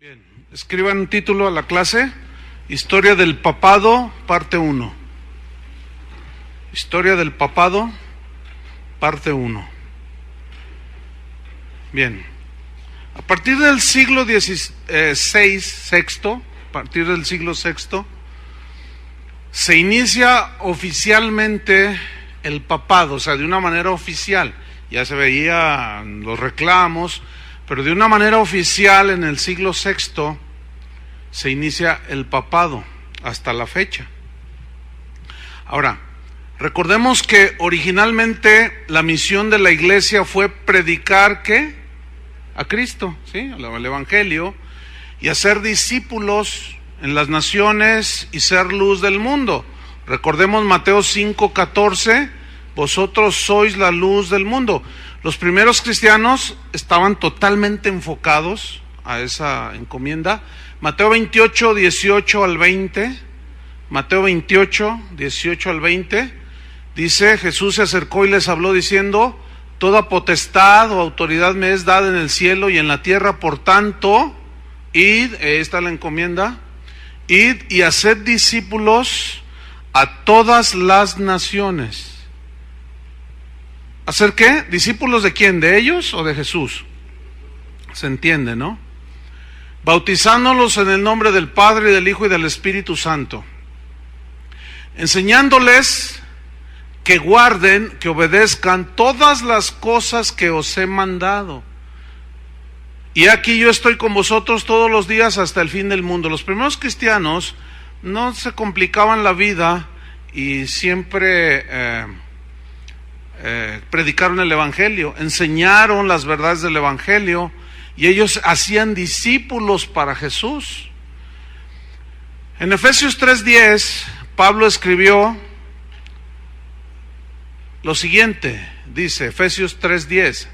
Bien, escriban un título a la clase: Historia del Papado, parte 1. Historia del Papado, parte 1. Bien, a partir del siglo XVI, a partir del siglo VI, se inicia oficialmente el papado, o sea, de una manera oficial. Ya se veían los reclamos, pero de una manera oficial en el siglo VI se inicia el papado hasta la fecha. Ahora, recordemos que originalmente la misión de la iglesia fue predicar ¿qué? A Cristo, ¿sí? El Evangelio, y hacer discípulos en las naciones y ser luz del mundo. Recordemos Mateo 5:14, vosotros sois la luz del mundo. Los primeros cristianos estaban totalmente enfocados a esa encomienda. Mateo 28, 18 al 20, Mateo 28, 18 al 20, dice: Jesús se acercó y les habló diciendo: toda potestad o autoridad me es dada en el cielo y en la tierra, por tanto, id, esta es la encomienda, id y haced discípulos a todas las naciones. ¿Hacer qué? ¿Discípulos de quién? ¿De ellos o de Jesús? Se entiende, ¿no? Bautizándolos en el nombre del Padre, y del Hijo y del Espíritu Santo, enseñándoles que guarden, que obedezcan todas las cosas que os he mandado. Y aquí yo estoy con vosotros todos los días hasta el fin del mundo. Los primeros cristianos no se complicaban la vida y siempre predicaron el Evangelio, enseñaron las verdades del Evangelio, y ellos hacían discípulos para Jesús. En Efesios 3:10, Pablo escribió lo siguiente, dice Efesios 3:10: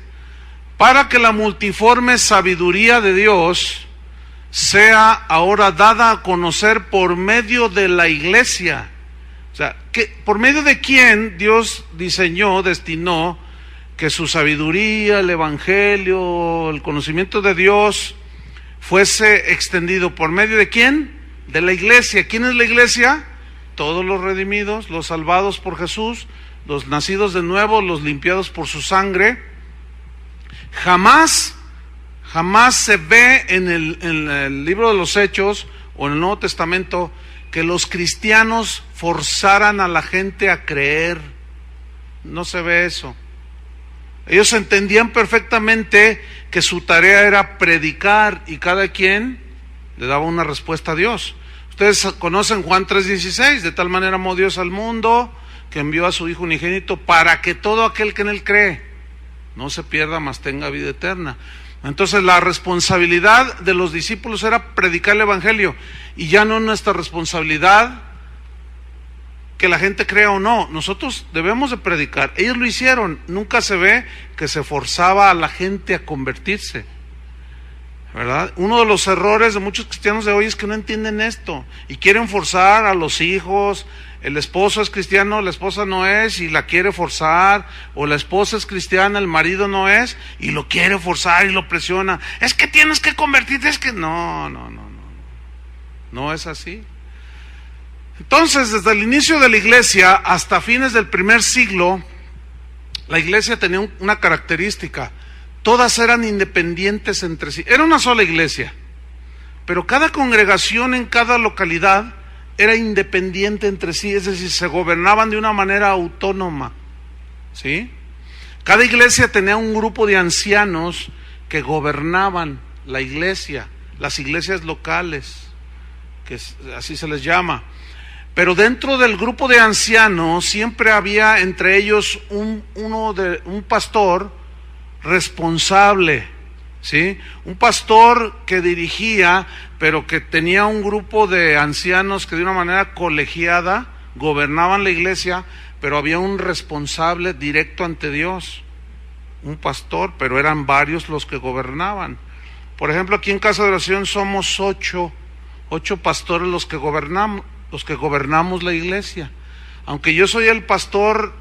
para que la multiforme sabiduría de Dios sea ahora dada a conocer por medio de la iglesia. O sea, ¿por medio de quién Dios diseñó, destinó que su sabiduría, el Evangelio, el conocimiento de Dios fuese extendido? ¿Por medio de quién? De la iglesia. ¿Quién es la iglesia? Todos los redimidos, los salvados por Jesús, los nacidos de nuevo, los limpiados por su sangre. Jamás se ve en el libro de los Hechos o en el Nuevo Testamento que los cristianos forzaran a la gente a creer. No se ve eso. Ellos entendían perfectamente que su tarea era predicar, y cada quien le daba una respuesta a Dios. Ustedes conocen Juan 3:16: de tal manera amó Dios al mundo que envió a su Hijo unigénito para que todo aquel que en él cree no se pierda, mas tenga vida eterna. Entonces la responsabilidad de los discípulos era predicar el Evangelio, y ya no nuestra responsabilidad que la gente crea o no. Nosotros debemos de predicar. Ellos lo hicieron. Nunca se ve que se forzaba a la gente a convertirse, ¿verdad? Uno de los errores de muchos cristianos de hoy es que no entienden esto y quieren forzar a los hijos. El esposo es cristiano, la esposa no es, y la quiere forzar, o la esposa es cristiana, el marido no es, y lo quiere forzar y lo presiona. Es que tienes que convertirte, es que no es así. Entonces, desde el inicio de la iglesia hasta fines del primer siglo, la iglesia tenía una característica: todas eran independientes entre sí. Era una sola iglesia, pero cada congregación en cada localidad era independiente entre sí, es decir, se gobernaban de una manera autónoma, ¿sí? Cada iglesia tenía un grupo de ancianos que gobernaban la iglesia, las iglesias locales, que así se les llama. Pero dentro del grupo de ancianos siempre había entre ellos un pastor responsable, ¿sí? Un pastor que dirigía, pero que tenía un grupo de ancianos que de una manera colegiada gobernaban la iglesia, pero había un responsable directo ante Dios, un pastor, pero eran varios los que gobernaban. Por ejemplo, aquí en Casa de Oración somos ocho pastores los que gobernamos la iglesia. Aunque yo soy el pastor,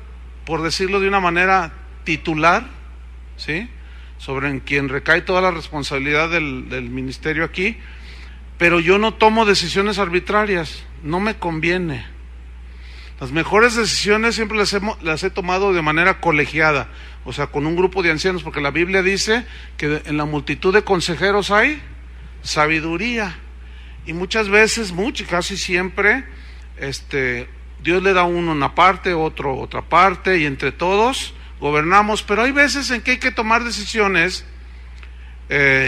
por decirlo de una manera, titular, ¿sí? sobre quien recae toda la responsabilidad del ministerio aquí, pero yo no tomo decisiones arbitrarias, no me conviene. Las mejores decisiones siempre las he tomado de manera colegiada, o sea, con un grupo de ancianos, porque la Biblia dice que en la multitud de consejeros hay sabiduría, y muchas veces, casi siempre, Dios le da a uno una parte, otro otra parte, y entre todos gobernamos, pero hay veces en que hay que tomar decisiones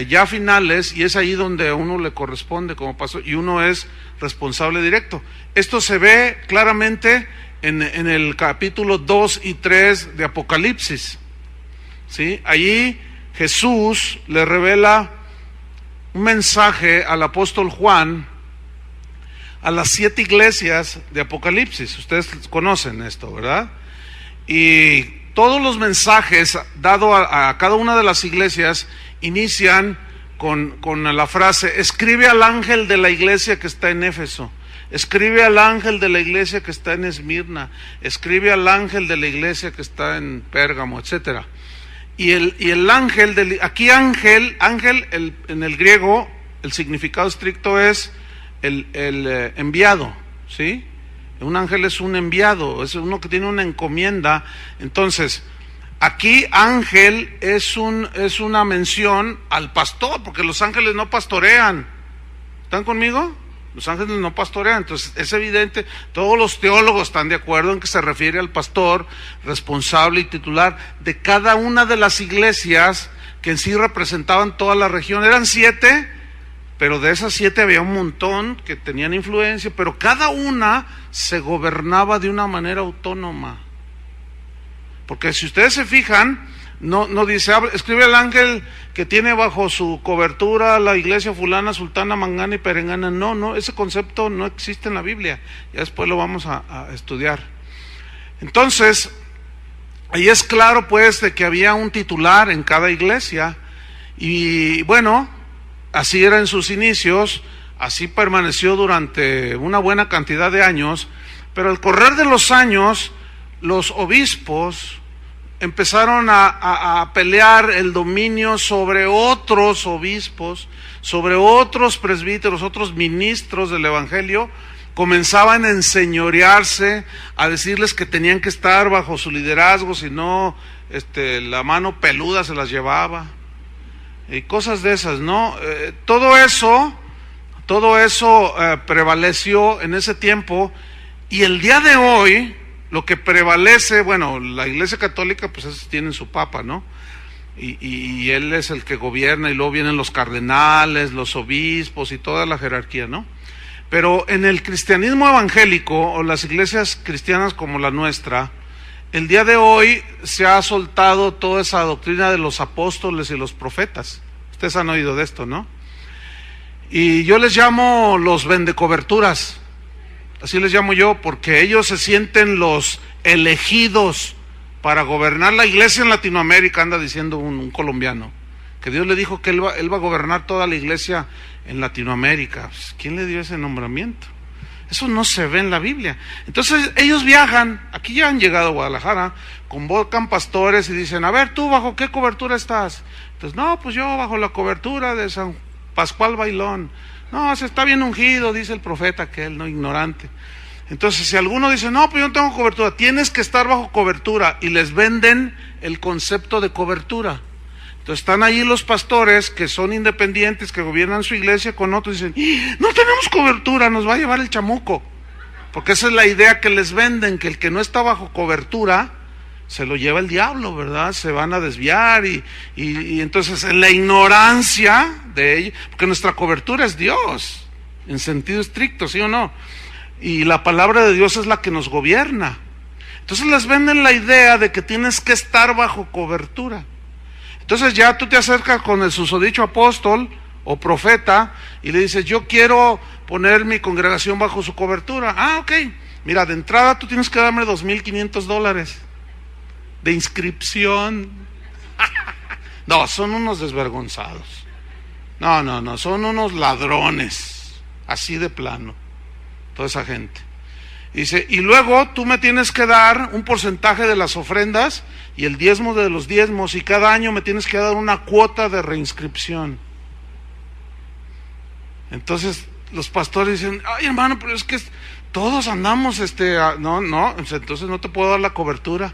ya finales, y es ahí donde a uno le corresponde como pastor, y uno es responsable directo. Esto se ve claramente en el capítulo 2 y 3 de Apocalipsis, ¿sí? Allí Jesús le revela un mensaje al apóstol Juan a las 7 iglesias de Apocalipsis. Ustedes conocen esto, ¿verdad? Y todos los mensajes dados a cada una de las iglesias inician con la frase: escribe al ángel de la iglesia que está en Éfeso, escribe al ángel de la iglesia que está en Esmirna, escribe al ángel de la iglesia que está en Pérgamo, etcétera. Y el ángel, aquí ángel, en el griego, el significado estricto es el enviado, ¿sí? Un ángel es un enviado, es uno que tiene una encomienda. Entonces, aquí ángel es una mención al pastor, porque los ángeles no pastorean. ¿Están conmigo? Los ángeles no pastorean. Entonces es evidente, todos los teólogos están de acuerdo en que se refiere al pastor responsable y titular de cada una de las iglesias que en sí representaban toda la región. Eran 7, pero de esas 7 había un montón que tenían influencia, pero cada una se gobernaba de una manera autónoma. Porque si ustedes se fijan, no dice, escribe al ángel que tiene bajo su cobertura la iglesia fulana, sultana, mangana y perengana. No, ese concepto no existe en la Biblia. Ya después lo vamos a estudiar. Entonces, ahí es claro pues de que había un titular en cada iglesia. Y bueno, así era en sus inicios, así permaneció durante una buena cantidad de años, pero al correr de los años, los obispos empezaron a pelear el dominio sobre otros obispos, sobre otros presbíteros, otros ministros del evangelio. Comenzaban a enseñorearse, a decirles que tenían que estar bajo su liderazgo, si no, la mano peluda se las llevaba, y cosas de esas, ¿no? Todo eso prevaleció en ese tiempo, y el día de hoy lo que prevalece, bueno, la Iglesia Católica pues tienen su papa, ¿no? Y él es el que gobierna, y luego vienen los cardenales, los obispos y toda la jerarquía, ¿no? Pero en el cristianismo evangélico, o las iglesias cristianas como la nuestra, el día de hoy se ha soltado toda esa doctrina de los apóstoles y los profetas. Ustedes han oído de esto, ¿no? Y yo les llamo los vendecoberturas. Así les llamo yo, porque ellos se sienten los elegidos para gobernar la iglesia en Latinoamérica, anda diciendo un colombiano, que Dios le dijo que él va a gobernar toda la iglesia en Latinoamérica. Pues, ¿quién le dio ese nombramiento? Eso no se ve en la Biblia. Entonces ellos viajan, aquí ya han llegado a Guadalajara, convocan pastores y dicen, a ver, ¿tú bajo qué cobertura estás? Entonces, no, pues yo bajo la cobertura de San Pascual Bailón. No, se está bien ungido, dice el profeta aquel, no ignorante. Entonces, si alguno dice, no, pues yo no tengo cobertura, tienes que estar bajo cobertura, y les venden el concepto de cobertura. Entonces están ahí los pastores que son independientes, que gobiernan su iglesia con otros, y dicen, no tenemos cobertura, nos va a llevar el chamuco. Porque esa es la idea que les venden, que el que no está bajo cobertura, se lo lleva el diablo, ¿verdad? Se van a desviar y entonces en la ignorancia de ellos, porque nuestra cobertura es Dios, en sentido estricto, ¿sí o no? Y la palabra de Dios es la que nos gobierna. Entonces les venden la idea de que tienes que estar bajo cobertura. Entonces ya tú te acercas con el susodicho apóstol o profeta y le dices, yo quiero poner mi congregación bajo su cobertura. Ah, ok, mira, de entrada tú tienes que darme $2,500 de inscripción. No, son unos desvergonzados. No, son unos ladrones, así de plano, toda esa gente. Dice, y luego tú me tienes que dar un porcentaje de las ofrendas y el diezmo de los diezmos, y cada año me tienes que dar una cuota de reinscripción. Entonces los pastores dicen, ay hermano, pero es que todos andamos, no, entonces no te puedo dar la cobertura.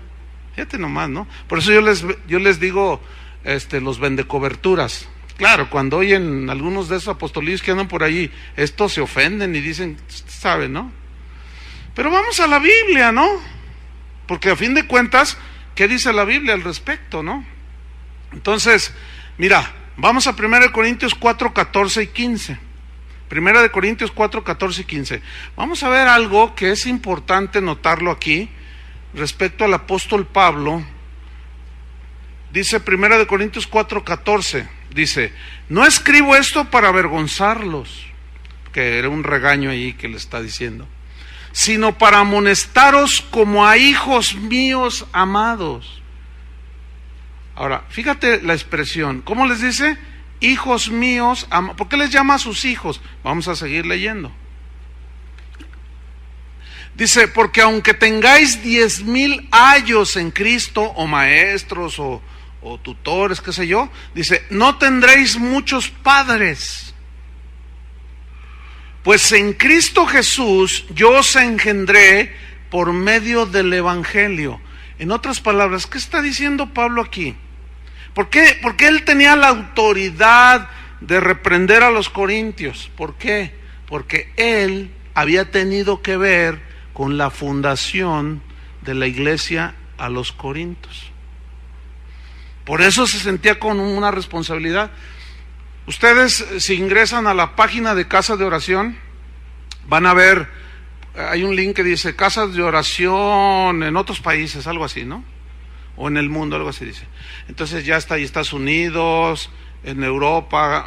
Fíjate nomás, ¿no? Por eso yo les digo, los vendecoberturas. Claro, cuando oyen algunos de esos apostolillos que andan por allí, estos se ofenden y dicen, ¿sabe, no? Pero vamos a la Biblia, ¿no? Porque a fin de cuentas, ¿qué dice la Biblia al respecto, no? Entonces, mira, vamos a 1 Corintios 4, 14 y 15. 1 Corintios 4, 14 y 15. Vamos a ver algo que es importante notarlo aquí, respecto al apóstol Pablo. Dice 1 Corintios 4, 14, dice, no escribo esto para avergonzarlos, que era un regaño ahí que le está diciendo, sino para amonestaros como a hijos míos amados. Ahora, fíjate la expresión, ¿cómo les dice? Hijos míos amados. ¿Por qué les llama a sus hijos? Vamos a seguir leyendo. Dice, porque aunque tengáis 10,000 ayos en Cristo, o maestros, o tutores, qué sé yo, dice, no tendréis muchos padres. Pues en Cristo Jesús yo os engendré por medio del Evangelio. En otras palabras, ¿qué está diciendo Pablo aquí? ¿Por qué él tenía la autoridad de reprender a los corintios? ¿Por qué? Porque él había tenido que ver con la fundación de la iglesia a los corintios. Por eso se sentía con una responsabilidad. Ustedes, si ingresan a la página de Casa de Oración, van a ver, hay un link que dice Casas de Oración en otros países, algo así, ¿no? O en el mundo, algo así dice. Entonces ya está ahí Estados Unidos, en Europa,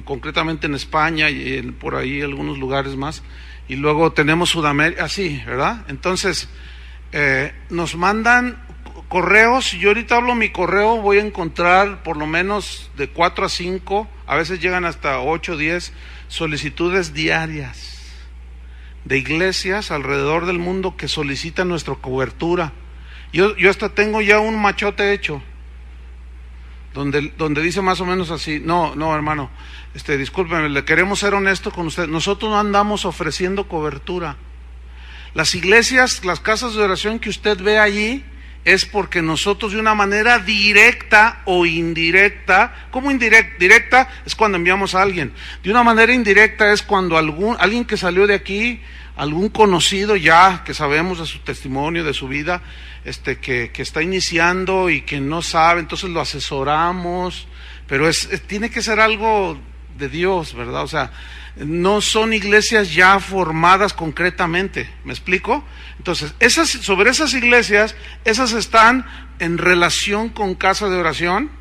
concretamente en España y por ahí algunos lugares más. Y luego tenemos Sudamérica, así, ¿verdad? Entonces, nos mandan correos. Yo ahorita hablo mi correo, voy a encontrar por lo menos de 4 a 5, a veces llegan hasta 8 o 10 solicitudes diarias de iglesias alrededor del mundo que solicitan nuestra cobertura. Yo hasta tengo ya un machote hecho, donde dice más o menos así, no hermano, discúlpeme, le queremos ser honesto con usted, nosotros no andamos ofreciendo cobertura. Las iglesias, las casas de oración que usted ve allí, es porque nosotros de una manera directa o indirecta, ¿cómo directa? Es cuando enviamos a alguien. De una manera indirecta es cuando alguien que salió de aquí, algún conocido ya, que sabemos de su testimonio, de su vida, que está iniciando y que no sabe, entonces lo asesoramos, pero tiene que ser algo de Dios, ¿verdad? O sea, no son iglesias ya formadas concretamente, ¿me explico? Entonces, sobre esas iglesias, esas están en relación con Casa de Oración,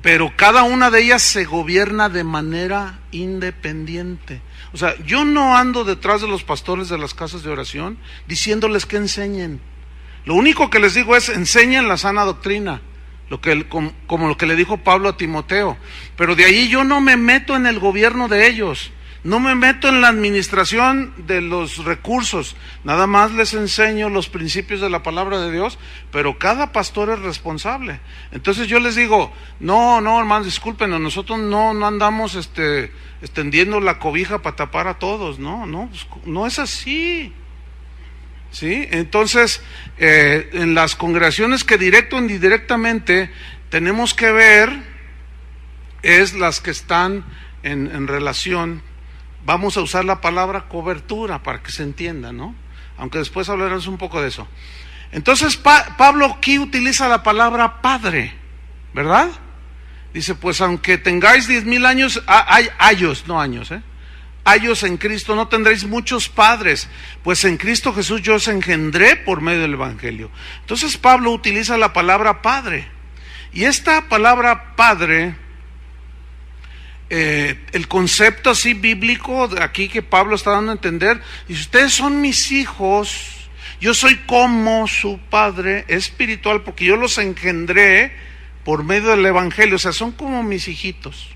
pero cada una de ellas se gobierna de manera independiente. O sea, yo no ando detrás de los pastores de las casas de oración diciéndoles que enseñen. Lo único que les digo es, enseñen la sana doctrina, como lo que le dijo Pablo a Timoteo. Pero de ahí yo no me meto en el gobierno de ellos, no me meto en la administración de los recursos, nada más les enseño los principios de la palabra de Dios, pero cada pastor es responsable. Entonces yo les digo, no hermanos, discúlpenos, nosotros no andamos extendiendo la cobija para tapar a todos, no es así. ¿Sí? Entonces, en las congregaciones que directo o indirectamente tenemos que ver, es las que están en relación, vamos a usar la palabra cobertura para que se entienda, ¿no? Aunque después hablaremos un poco de eso. Entonces, Pablo aquí utiliza la palabra padre, ¿verdad? Dice, pues aunque tengáis 10,000 años, ayos en Cristo, no tendréis muchos padres, pues en Cristo Jesús yo os engendré por medio del Evangelio. Entonces Pablo utiliza la palabra padre, y esta palabra padre, el concepto así bíblico aquí que Pablo está dando a entender, dice, ustedes son mis hijos, yo soy como su padre espiritual, porque yo los engendré por medio del Evangelio, o sea, son como mis hijitos.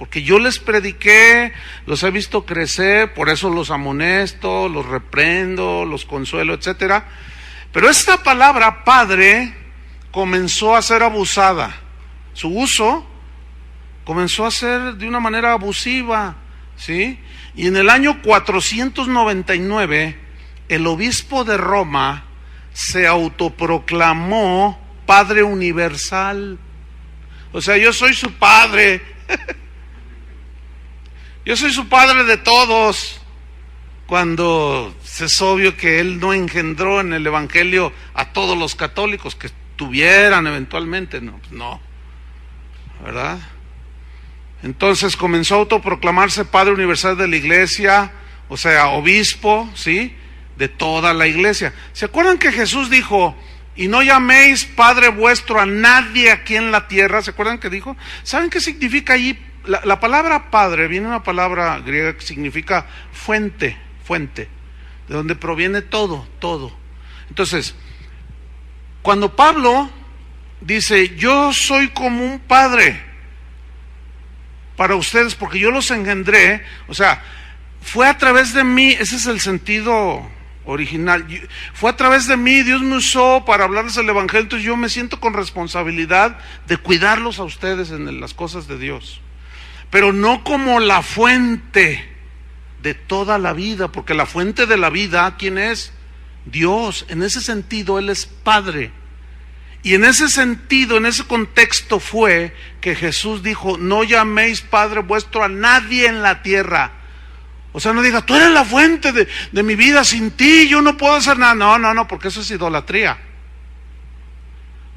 porque yo les prediqué, los he visto crecer, por eso los amonesto, los reprendo, los consuelo, etcétera. Pero esta palabra padre comenzó a ser abusada. Su uso comenzó a ser de una manera abusiva, ¿sí? Y en el año 499, el obispo de Roma se autoproclamó Padre Universal. O sea, yo soy su padre. Yo soy su padre de todos. Cuando es obvio que él no engendró en el Evangelio a todos los católicos que tuvieran eventualmente. No, ¿verdad? Entonces comenzó a autoproclamarse Padre Universal de la Iglesia, o sea, obispo, ¿sí?, de toda la Iglesia. ¿Se acuerdan que Jesús dijo, y no llaméis Padre vuestro a nadie aquí en la tierra? ¿Se acuerdan que dijo? ¿Saben qué significa allí? La palabra Padre viene de una palabra griega que significa fuente, de donde proviene todo. Entonces, cuando Pablo dice, yo soy como un padre para ustedes, porque yo los engendré, o sea, fue a través de mí, ese es el sentido original, fue a través de mí, Dios me usó para hablarles el Evangelio, entonces yo me siento con responsabilidad de cuidarlos a ustedes en las cosas de Dios, pero no como la fuente de toda la vida, porque la fuente de la vida, ¿quién es? Dios. En ese sentido, Él es Padre. Y en ese sentido, en ese contexto fue que Jesús dijo, no llaméis Padre vuestro a nadie en la tierra. O sea, no diga, tú eres la fuente de mi vida, sin ti yo no puedo hacer nada. No, porque eso es idolatría.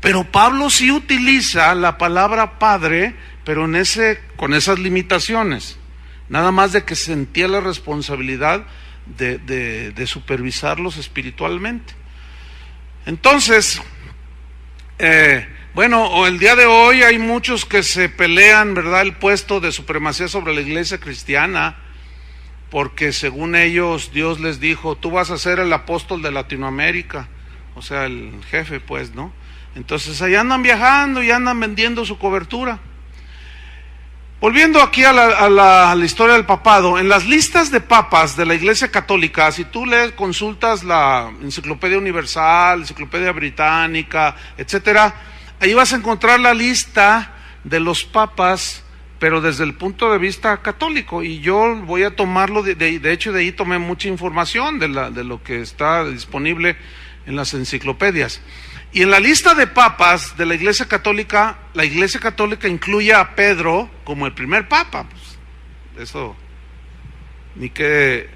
Pero Pablo sí utiliza la palabra Padre, pero con esas limitaciones. Nada más de que sentía la responsabilidad de supervisarlos espiritualmente. Entonces, bueno, el día de hoy hay muchos que se pelean, ¿verdad?, el puesto de supremacía sobre la iglesia cristiana, porque según ellos Dios les dijo, tú vas a ser el apóstol de Latinoamérica, o sea, el jefe, pues, ¿no? Entonces ahí andan viajando y andan vendiendo su cobertura. Volviendo aquí a la historia del papado, en las listas de papas de la Iglesia Católica, si tú consultas la Enciclopedia Universal, Enciclopedia Británica, etcétera, ahí vas a encontrar la lista de los papas, pero desde el punto de vista católico, y yo voy a tomarlo, de hecho de ahí tomé mucha información de lo que está disponible en las enciclopedias. Y en la lista de papas de la Iglesia Católica incluye a Pedro como el primer papa. Pues, eso, ni que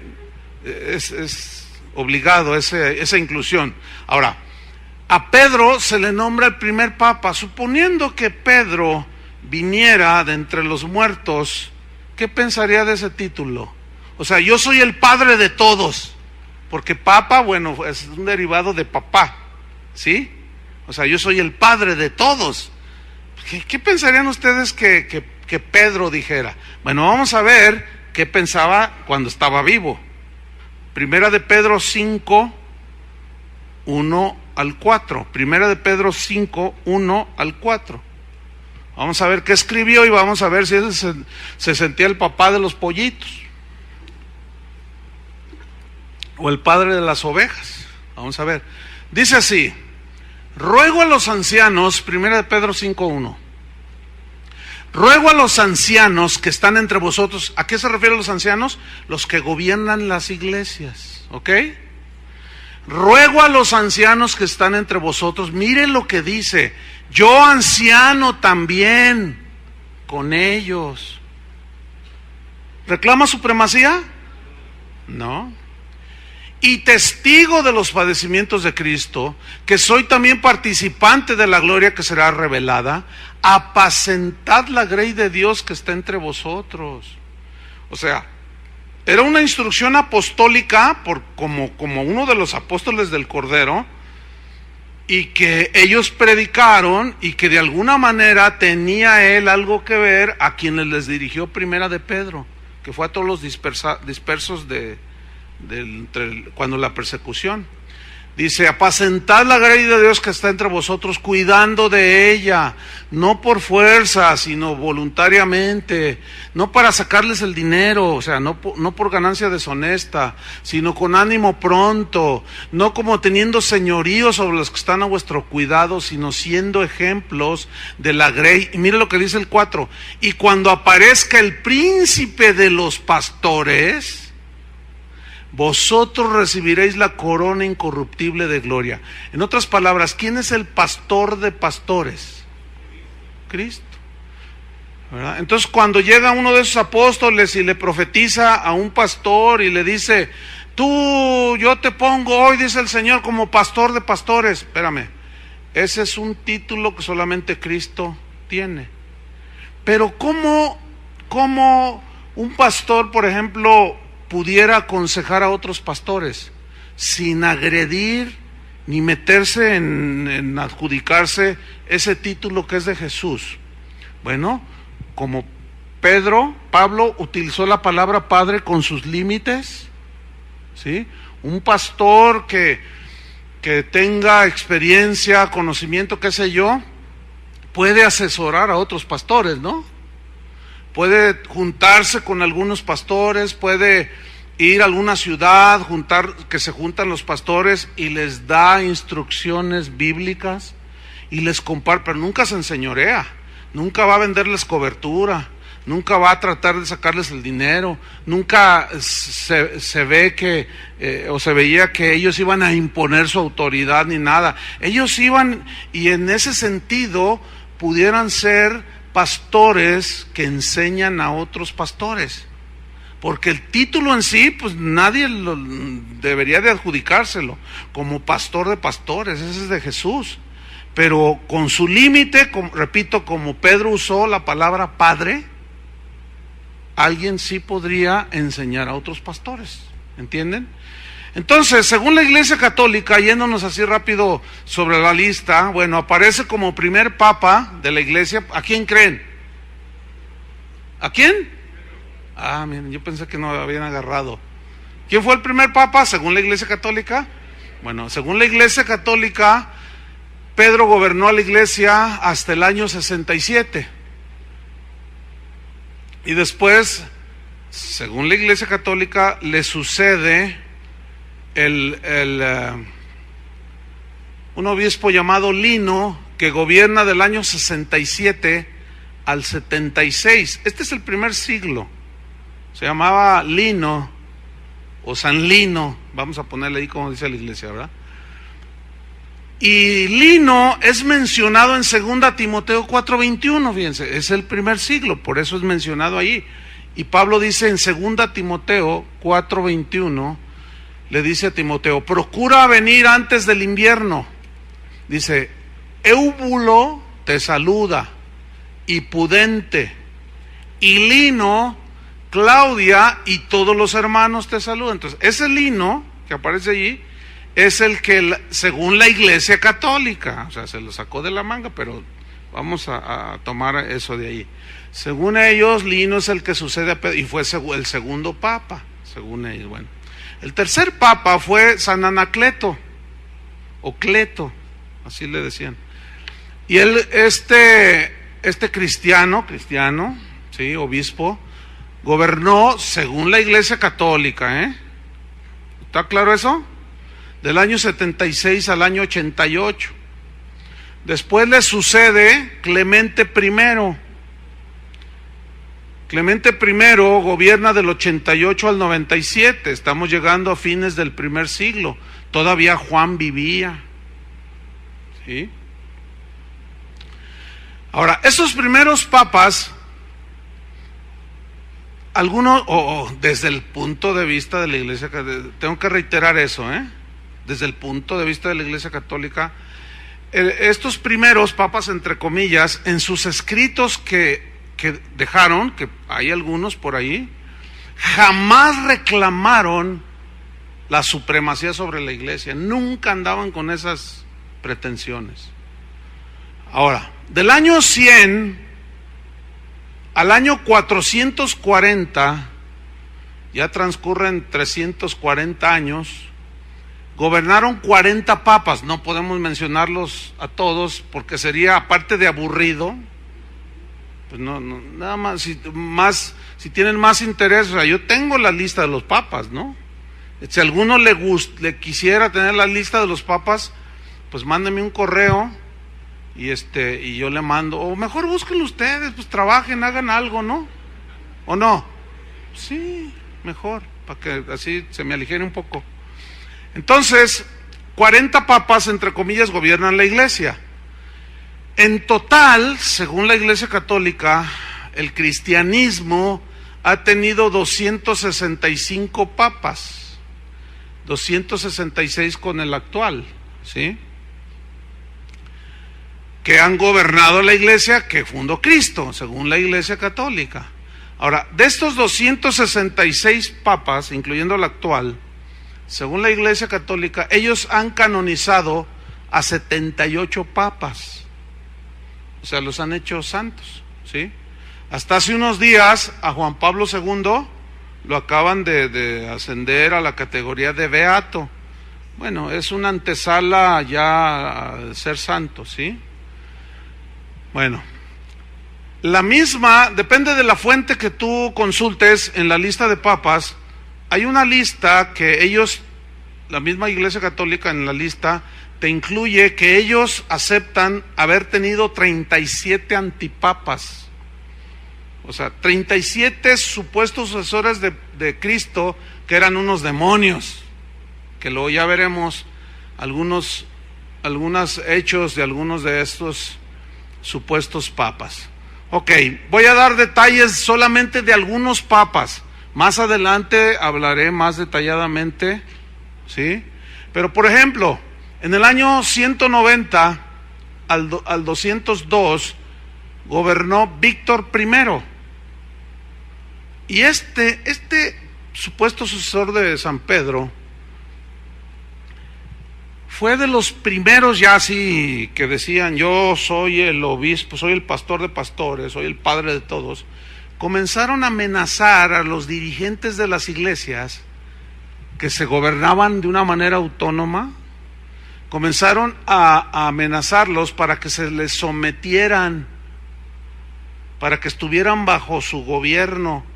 es obligado esa inclusión. Ahora, a Pedro se le nombra el primer papa, suponiendo que Pedro viniera de entre los muertos, ¿qué pensaría de ese título? O sea, yo soy el padre de todos, porque papa, bueno, es un derivado de papá, ¿sí? O sea, yo soy el padre de todos. ¿Qué pensarían ustedes que Pedro dijera? Bueno, vamos a ver qué pensaba cuando estaba vivo. Primera de Pedro 5, 1 al 4. Primera de Pedro 5, 1 al 4. Vamos a ver qué escribió y vamos a ver si ese se sentía el papá de los pollitos o el padre de las ovejas. Vamos a ver. Dice así: ruego a los ancianos, primera de Pedro 5:1. Ruego a los ancianos que están entre vosotros. ¿A qué se refieren los ancianos? Los que gobiernan las iglesias, ¿ok? Ruego a los ancianos que están entre vosotros. Miren lo que dice: yo anciano también con ellos. ¿Reclama supremacía? No. Y testigo de los padecimientos de Cristo, que soy también participante de la gloria que será revelada, apacentad la grey de Dios que está entre vosotros. O sea, era una instrucción apostólica como uno de los apóstoles del Cordero, y que ellos predicaron, y que de alguna manera tenía él algo que ver a quienes les dirigió primera de Pedro, que fue a todos los dispersos cuando la persecución. Dice, apacentad la grey de Dios que está entre vosotros, cuidando de ella, no por fuerza, sino voluntariamente, no para sacarles el dinero, o sea, no por ganancia deshonesta, sino con ánimo pronto, no como teniendo señorío sobre los que están a vuestro cuidado, sino siendo ejemplos de la grey. Y mire lo que dice el 4, y cuando aparezca el príncipe de los pastores, vosotros recibiréis la corona incorruptible de gloria. En otras palabras, ¿quién es el pastor de pastores? Cristo, ¿verdad? Entonces, cuando llega uno de esos apóstoles y le profetiza a un pastor y le dice, yo te pongo hoy, dice el Señor, como pastor de pastores. Espérame, ese es un título que solamente Cristo tiene. Pero ¿cómo un pastor, por ejemplo, pudiera aconsejar a otros pastores sin agredir ni meterse en adjudicarse ese título que es de Jesús? Bueno, como Pablo utilizó la palabra padre con sus límites, ¿sí? Un pastor que tenga experiencia, conocimiento, qué sé yo, puede asesorar a otros pastores, ¿no? Puede juntarse con algunos pastores, puede ir a alguna ciudad, que se juntan los pastores y les da instrucciones bíblicas y les comparte, pero nunca se enseñorea, nunca va a venderles cobertura, nunca va a tratar de sacarles el dinero, nunca se ve o se veía que ellos iban a imponer su autoridad ni nada. Ellos iban, y en ese sentido pudieran ser pastores que enseñan a otros pastores, porque el título en sí, pues nadie debería de adjudicárselo como pastor de pastores, ese es de Jesús, pero con su límite, repito, como Pedro usó la palabra padre, alguien sí podría enseñar a otros pastores, ¿entienden? Entonces, según la Iglesia Católica, yéndonos así rápido sobre la lista, bueno, aparece como primer papa de la Iglesia. ¿A quién creen? ¿A quién? Miren, yo pensé que no habían agarrado. ¿Quién fue el primer papa según la Iglesia Católica? Bueno, según la Iglesia Católica, Pedro gobernó a la Iglesia hasta el año 67. Y después, según la Iglesia Católica, le sucede un obispo llamado Lino, que gobierna del año 67 al 76. Este es el primer siglo. Se llamaba Lino o San Lino, vamos a ponerle ahí como dice la iglesia, ¿verdad? Y Lino es mencionado en 2 Timoteo 4:21, fíjense, es el primer siglo, por eso es mencionado ahí. Y Pablo dice en 2 Timoteo 4:21, le dice a Timoteo, procura venir antes del invierno. Dice, Éubulo te saluda, y Pudente, y Lino, Claudia y todos los hermanos te saludan. Entonces, ese Lino que aparece allí es el que, según la Iglesia Católica, o sea, se lo sacó de la manga, pero vamos a tomar eso de ahí. Según ellos, Lino es el que sucede a Pedro, y fue el segundo papa, según ellos. Bueno, el tercer papa fue San Anacleto, o Cleto, así le decían. Y él, este cristiano, sí, obispo, gobernó según la Iglesia Católica, ¿está claro eso? Del año 76 al año 88. Después le sucede Clemente I. Clemente I gobierna del 88 al 97, estamos llegando a fines del primer siglo, todavía Juan vivía, ¿sí? Ahora, esos primeros papas, algunos, desde el punto de vista de la Iglesia, tengo que reiterar eso, desde el punto de vista de la Iglesia Católica, estos primeros papas, entre comillas, en sus escritos que dejaron, que hay algunos por ahí, jamás reclamaron la supremacía sobre la Iglesia, nunca andaban con esas pretensiones. Ahora, del año 100 al año 440, ya transcurren 340 años, gobernaron 40 papas. No podemos mencionarlos a todos porque sería, aparte de aburrido, pues no, nada más, si tienen más interés, o sea, yo tengo la lista de los papas, ¿no? Si a alguno le quisiera tener la lista de los papas, pues mándeme un correo y yo le mando, o mejor búsquenlo ustedes, pues trabajen, hagan algo, ¿no? ¿O no? Sí, mejor, para que así se me aligere un poco. Entonces, 40 papas, entre comillas, gobiernan la iglesia. En total, según la Iglesia Católica, el cristianismo ha tenido 265 papas, 266 con el actual, ¿sí? Que han gobernado la iglesia que fundó Cristo, según la Iglesia Católica. Ahora, de estos 266 papas, incluyendo el actual, según la Iglesia Católica, ellos han canonizado a 78 papas. O sea, los han hecho santos, ¿sí? Hasta hace unos días a Juan Pablo II lo acaban de ascender a la categoría de beato. Bueno, es una antesala ya a ser santo, ¿sí? Bueno, la misma, depende de la fuente que tú consultes en la lista de papas, hay una lista que ellos, la misma Iglesia Católica en la lista, te incluye que ellos aceptan haber tenido 37 antipapas. O sea, 37 supuestos sucesores de Cristo que eran unos demonios, que luego ya veremos algunos hechos de algunos de estos supuestos papas. Ok, voy a dar detalles solamente de algunos papas. Más adelante hablaré más detalladamente, ¿sí? Pero por ejemplo, en el año 190 al 202 gobernó Víctor I. Y este supuesto sucesor de San Pedro fue de los primeros ya así que decían: yo soy el obispo, soy el pastor de pastores, soy el padre de todos. Comenzaron a amenazar a los dirigentes de las iglesias que se gobernaban de una manera autónoma. Comenzaron a amenazarlos para que se les sometieran, para que estuvieran bajo su gobierno,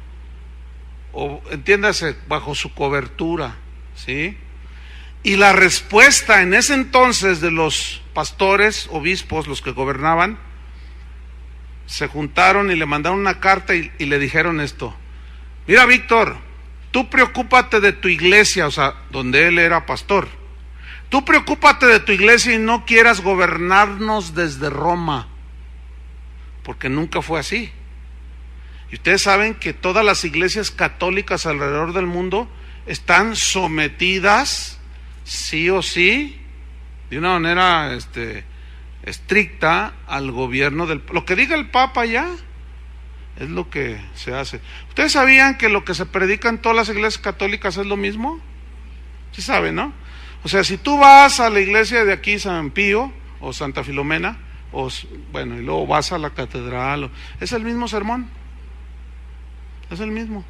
o entiéndase, bajo su cobertura, ¿sí? Y la respuesta en ese entonces de los pastores, obispos, los que gobernaban, se juntaron y le mandaron una carta y le dijeron esto: mira, Víctor, tú preocúpate de tu iglesia, o sea, donde él era pastor. Tú preocúpate de tu iglesia y no quieras gobernarnos desde Roma, porque nunca fue así. Y ustedes saben que todas las iglesias católicas alrededor del mundo están sometidas, sí o sí, de una manera estricta al gobierno del... Lo que diga el Papa ya es lo que se hace. ¿Ustedes sabían que lo que se predica en todas las iglesias católicas es lo mismo? Sí saben, ¿no? O sea, si tú vas a la iglesia de aquí, San Pío o Santa Filomena, bueno, y luego vas a la catedral, es el mismo sermón, es el mismo.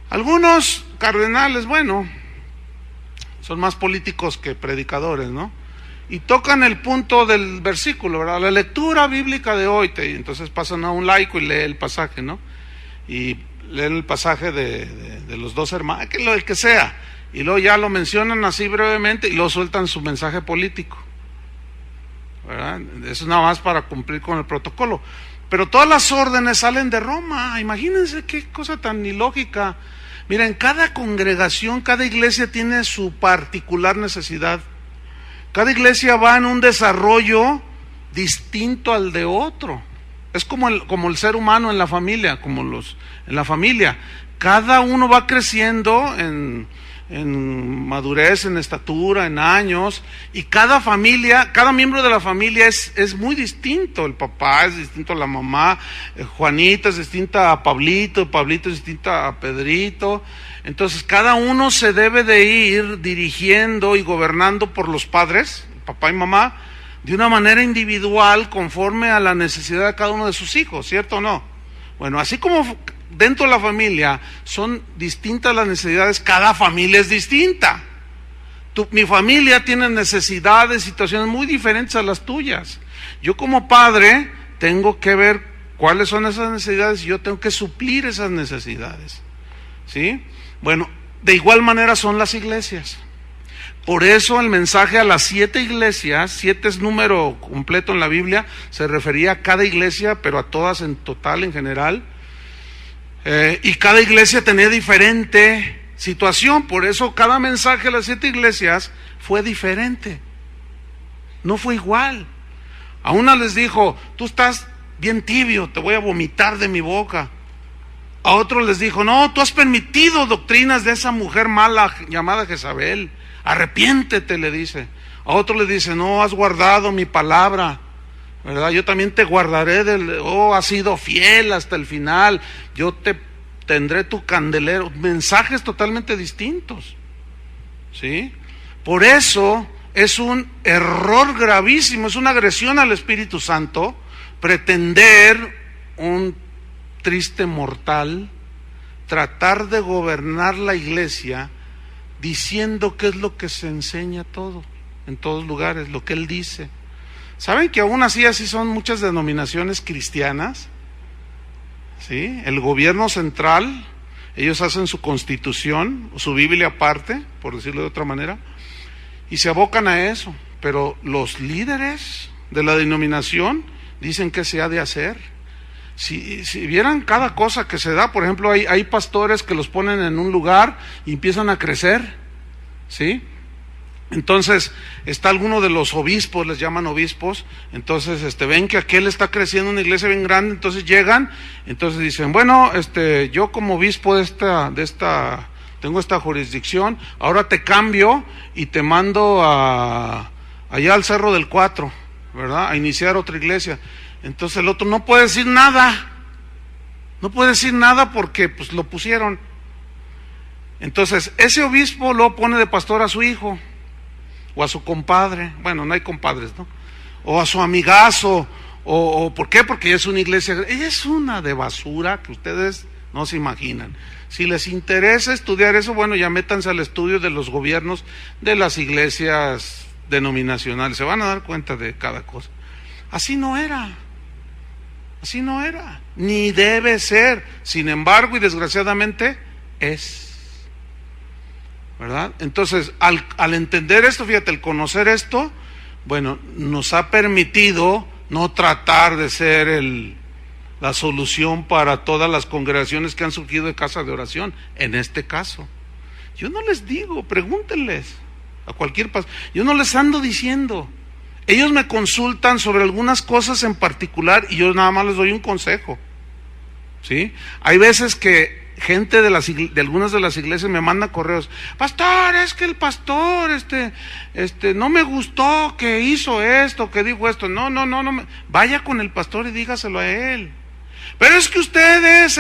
Algunos cardenales, bueno, son más políticos que predicadores, ¿no? Y tocan el punto del versículo, ¿verdad? La lectura bíblica de hoy, entonces pasan a un laico y lee el pasaje, ¿no? Y leen el pasaje de los dos hermanos, el que sea, y luego ya lo mencionan así brevemente y luego sueltan su mensaje político, ¿verdad? Eso es nada más para cumplir con el protocolo. Pero todas las órdenes salen de Roma. Imagínense qué cosa tan ilógica. Miren, cada congregación, cada iglesia tiene su particular necesidad. Cada iglesia va en un desarrollo distinto al de otro. Es como el ser humano en la familia, en la familia. Cada uno va creciendo en madurez, en estatura, en años, y cada miembro de la familia es muy distinto. El papá es distinto a la mamá, Juanita es distinta a Pablito, Pablito es distinta a Pedrito. Entonces cada uno se debe de ir dirigiendo y gobernando por los padres, papá y mamá, de una manera individual conforme a la necesidad de cada uno de sus hijos, ¿cierto o no? Bueno, así como dentro de la familia son distintas las necesidades, cada familia es distinta. Mi familia tiene necesidades, situaciones muy diferentes a las tuyas. Yo como padre tengo que ver cuáles son esas necesidades y yo tengo que suplir esas necesidades. ¿Sí? Bueno, de igual manera son las iglesias. Por eso el mensaje a las 7 iglesias, 7 es número completo en la Biblia, se refería a cada iglesia, pero a todas en total, en general. Y cada iglesia tenía diferente situación, por eso cada mensaje a las 7 iglesias fue diferente. No fue igual. A una les dijo, tú estás bien tibio, te voy a vomitar de mi boca. A otro les dijo, no, tú has permitido doctrinas de esa mujer mala llamada Jezabel. Arrepiéntete, le dice. A otro le dice, no, has guardado mi palabra, ¿verdad? Yo también te guardaré has sido fiel hasta el final, yo te tendré tu candelero. Mensajes totalmente distintos, ¿sí? Por eso es un error gravísimo, es una agresión al Espíritu Santo pretender un triste mortal tratar de gobernar la iglesia diciendo qué es lo que se enseña todo, en todos lugares, lo que él dice. ¿Saben que aún así son muchas denominaciones cristianas? ¿Sí? El gobierno central, ellos hacen su constitución, su Biblia aparte, por decirlo de otra manera, y se abocan a eso, pero los líderes de la denominación dicen que se ha de hacer. Si vieran cada cosa que se da, por ejemplo, hay pastores que los ponen en un lugar y empiezan a crecer, ¿sí? Entonces, está alguno de los obispos, les llaman obispos, entonces ven que aquel está creciendo una iglesia bien grande, entonces llegan, entonces dicen, bueno, yo como obispo tengo esta jurisdicción, ahora te cambio y te mando allá al Cerro del 4, ¿verdad? A iniciar otra iglesia. Entonces el otro no puede decir nada, porque pues lo pusieron. Entonces ese obispo lo pone de pastor a su hijo, o a su compadre, bueno, no hay compadres, ¿no? O a su amigazo, o ¿por qué? Porque es una iglesia, ella es una de basura que ustedes no se imaginan. Si les interesa estudiar eso, bueno, ya métanse al estudio de los gobiernos de las iglesias denominacionales, se van a dar cuenta de cada cosa. Así no era, ni debe ser, sin embargo, y desgraciadamente es, ¿verdad? Entonces, al entender esto, fíjate, el conocer esto, bueno, nos ha permitido no tratar de ser la solución para todas las congregaciones que han surgido de casa de oración, en este caso. Yo no les digo, pregúntenles a cualquier pastor, yo no les ando diciendo. Ellos me consultan sobre algunas cosas en particular y yo nada más les doy un consejo, ¿sí? Hay veces que gente de algunas de las iglesias me manda correos, pastor, es que el pastor no me gustó que hizo esto, que dijo esto. No, vaya con el pastor y dígaselo a él. Pero es que usted es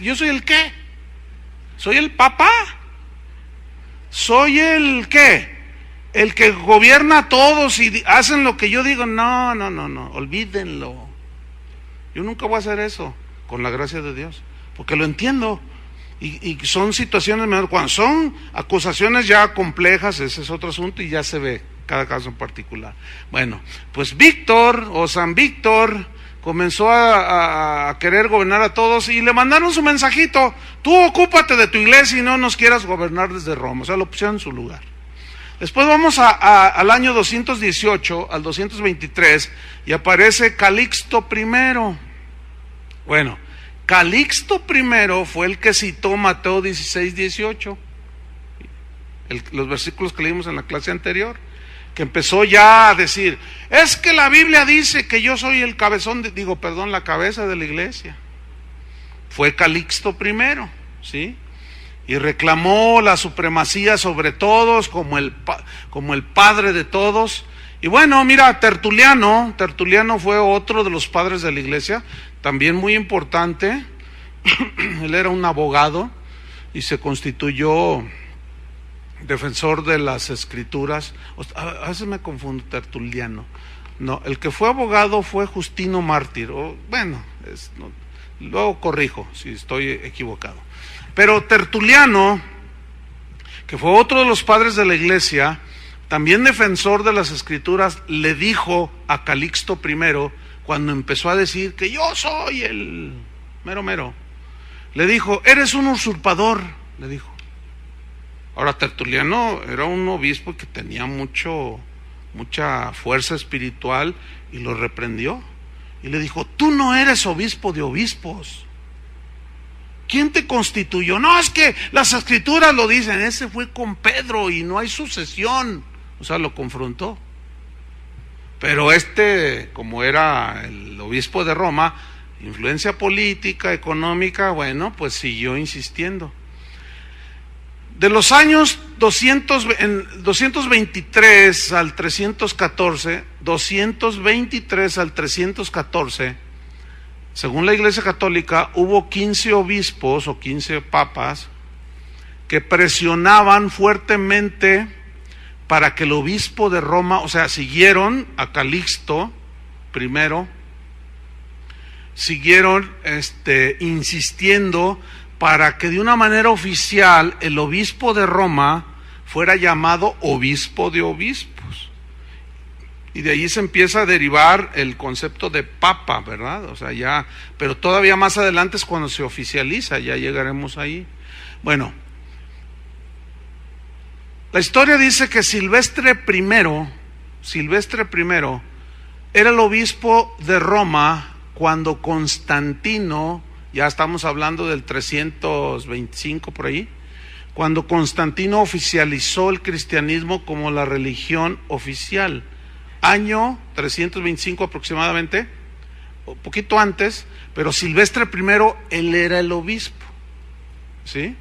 ¿yo soy el qué? ¿Soy el papá? ¿Soy el qué? El que gobierna a todos y hacen lo que yo digo. No, olvídenlo. Yo nunca voy a hacer eso, con la gracia de Dios, porque lo entiendo. Y son situaciones menores. Cuando son acusaciones ya complejas, ese es otro asunto y ya se ve cada caso en particular. Bueno, pues Víctor o San Víctor comenzó a querer gobernar a todos y le mandaron su mensajito: tú ocúpate de tu iglesia y no nos quieras gobernar desde Roma. O sea, lo pusieron en su lugar. Después vamos al año 218, al 223, y aparece Calixto I. Bueno, Calixto I fue el que citó Mateo 16, 18, los versículos que leímos en la clase anterior, que empezó ya a decir, es que la Biblia dice que yo soy el cabezón, la cabeza de la iglesia. Fue Calixto I, ¿sí? Y reclamó la supremacía sobre todos como el padre de todos. Y bueno, mira, Tertuliano fue otro de los padres de la iglesia, también muy importante. Él era un abogado y se constituyó defensor de las escrituras. A veces me confundo, Tertuliano. No, el que fue abogado fue Justino Mártir. Luego corrijo si estoy equivocado. Pero Tertuliano, que fue otro de los padres de la iglesia, también defensor de las Escrituras, le dijo a Calixto I, cuando empezó a decir que yo soy el mero mero, le dijo: eres un usurpador, le dijo. Ahora, Tertuliano era un obispo que tenía mucha fuerza espiritual y lo reprendió. Y le dijo: tú no eres obispo de obispos. ¿Quién te constituyó? No, es que las Escrituras lo dicen. Ese fue con Pedro y no hay sucesión. O sea, lo confrontó. Pero como era el obispo de Roma, influencia política, económica, bueno, pues siguió insistiendo. De los años 223 al 314, según la Iglesia Católica, hubo 15 obispos o 15 papas que presionaban fuertemente para que el obispo de Roma, o sea, siguieron a Calixto I, siguieron insistiendo para que de una manera oficial el obispo de Roma fuera llamado obispo de obispos. Y de ahí se empieza a derivar el concepto de papa, ¿verdad? O sea, ya, pero todavía más adelante es cuando se oficializa, ya llegaremos ahí. Bueno, la historia dice que Silvestre I era el obispo de Roma cuando Constantino, ya estamos hablando del 325 por ahí, cuando Constantino oficializó el cristianismo como la religión oficial. Año 325 aproximadamente, un poquito antes, pero Silvestre I, él era el obispo, ¿sí?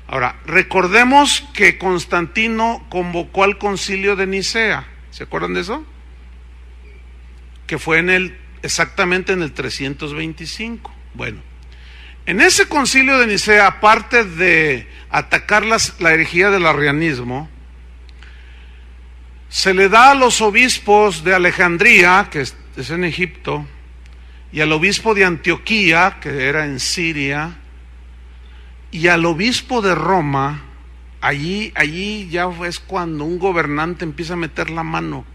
Ahora, recordemos que Constantino convocó al concilio de Nicea, ¿se acuerdan de eso? Que fue exactamente en el 325. Bueno, en ese concilio de Nicea, aparte de atacar la herejía del arrianismo, se le da a los obispos de Alejandría, que es en Egipto, y al obispo de Antioquía, que era en Siria, y al obispo de Roma. Allí ya es cuando un gobernante empieza a meter la mano,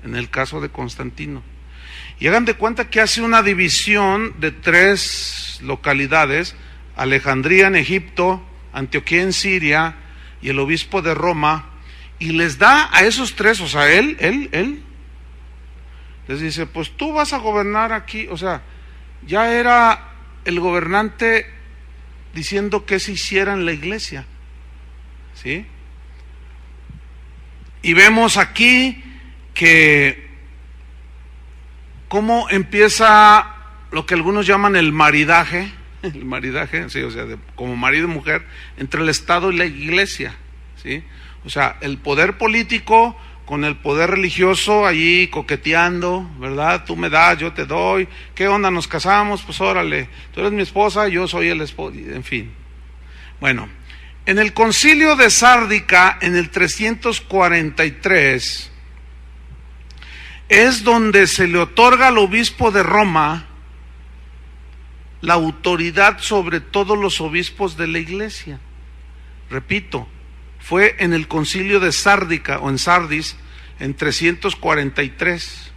en el caso de Constantino. Y hagan de cuenta que hace una división de 3 localidades: Alejandría en Egipto, Antioquía en Siria y el obispo de Roma, y les da a esos 3, o sea, él les dice: pues tú vas a gobernar aquí. O sea, ya era el gobernante diciendo que se hiciera en la iglesia, ¿sí? Y vemos aquí que cómo empieza lo que algunos llaman el maridaje, sí, o sea, como marido y mujer, entre el Estado y la iglesia, ¿sí? O sea, el poder político con el poder religioso allí coqueteando, ¿verdad? Tú me das, yo te doy. ¿Qué onda? ¿Nos casamos? Pues órale, tú eres mi esposa, yo soy el esposo, en fin. Bueno, en el concilio de Sárdica, en el 343, es donde se le otorga al obispo de Roma la autoridad sobre todos los obispos de la iglesia. Repito, fue en el concilio de Sárdica o en Sardis en 343,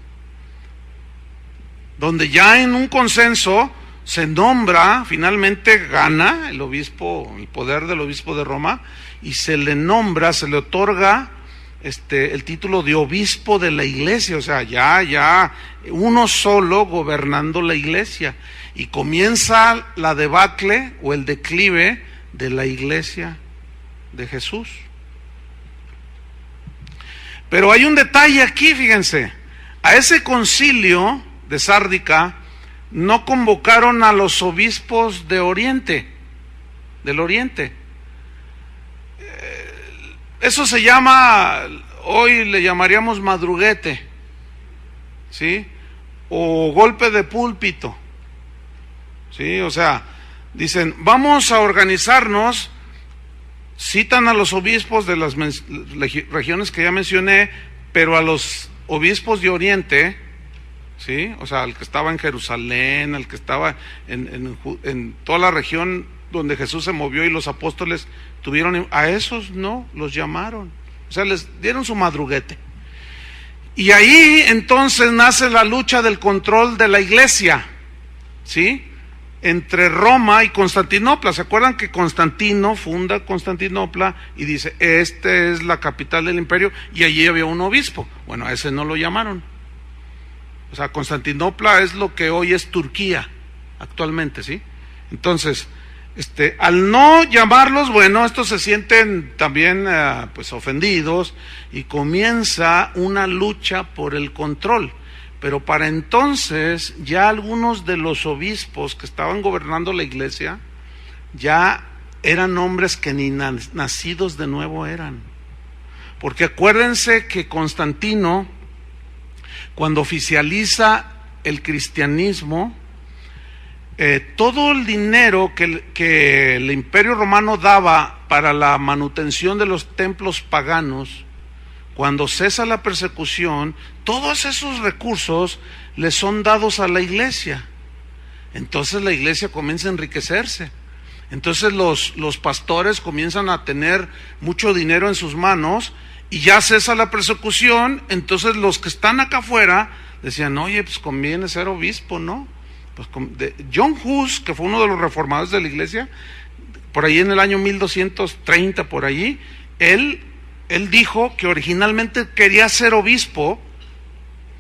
donde ya en un consenso se nombra, finalmente gana el obispo, el poder del obispo de Roma, y se le nombra, se le otorga el título de obispo de la iglesia. O sea, ya uno solo gobernando la iglesia, y comienza la debacle o el declive de la iglesia de Jesús. Pero hay un detalle aquí, fíjense: a ese concilio de Sárdica no convocaron a los obispos de Oriente, del Oriente. Eso se llama, hoy le llamaríamos madruguete, ¿sí? O golpe de púlpito, ¿sí? O sea, dicen, vamos a organizarnos. Citan a los obispos de las regiones que ya mencioné, pero a los obispos de Oriente, ¿sí? O sea, al que estaba en Jerusalén, al que estaba en toda la región donde Jesús se movió y los apóstoles tuvieron, a esos no, los llamaron, o sea, les dieron su madruguete. Y ahí entonces nace la lucha del control de la iglesia, ¿sí? Entre Roma y Constantinopla. ¿Se acuerdan que Constantino funda Constantinopla y dice, esta es la capital del imperio, y allí había un obispo? Bueno, a ese no lo llamaron. O sea, Constantinopla es lo que hoy es Turquía, actualmente, ¿sí? Entonces, al no llamarlos, bueno, estos se sienten también pues ofendidos, y comienza una lucha por el control. Pero para entonces ya algunos de los obispos que estaban gobernando la iglesia ya eran hombres que ni nacidos de nuevo eran. Porque acuérdense que Constantino, cuando oficializa el cristianismo, todo el dinero que el Imperio Romano daba para la manutención de los templos paganos, cuando cesa la persecución, todos esos recursos le son dados a la iglesia. Entonces la iglesia comienza a enriquecerse. Entonces los pastores comienzan a tener mucho dinero en sus manos, y ya cesa la persecución. Entonces los que están acá afuera decían, oye, pues conviene ser obispo, ¿no? Pues John Hus, que fue uno de los reformadores de la iglesia, por ahí en el año 1230, por allí, él dijo que originalmente quería ser obispo,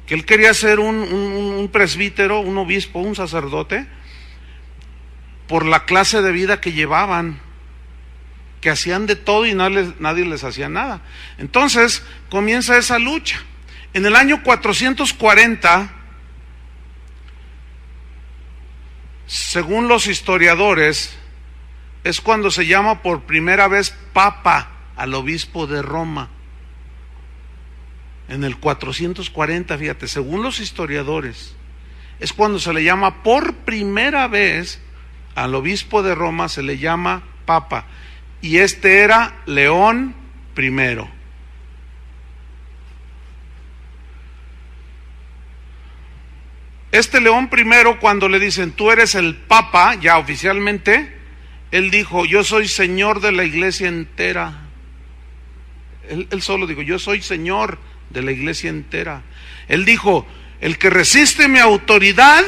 que él quería ser un presbítero, un obispo, un sacerdote, por la clase de vida que llevaban, que hacían de todo y nadie les hacía nada. Entonces comienza esa lucha. En el año 440, según los historiadores, es cuando se llama por primera vez papa al obispo de Roma. En el 440, fíjate, según los historiadores, es cuando se le llama por primera vez al obispo de Roma, se le llama papa, y era León I. León I, cuando le dicen, tú eres el papa, ya oficialmente, él dijo, yo soy señor de la iglesia entera. Él solo dijo, yo soy señor de la iglesia entera. Él dijo, el que resiste mi autoridad,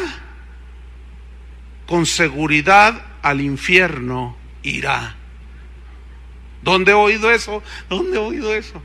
con seguridad al infierno irá. ¿Dónde he oído eso? ¿Dónde he oído eso?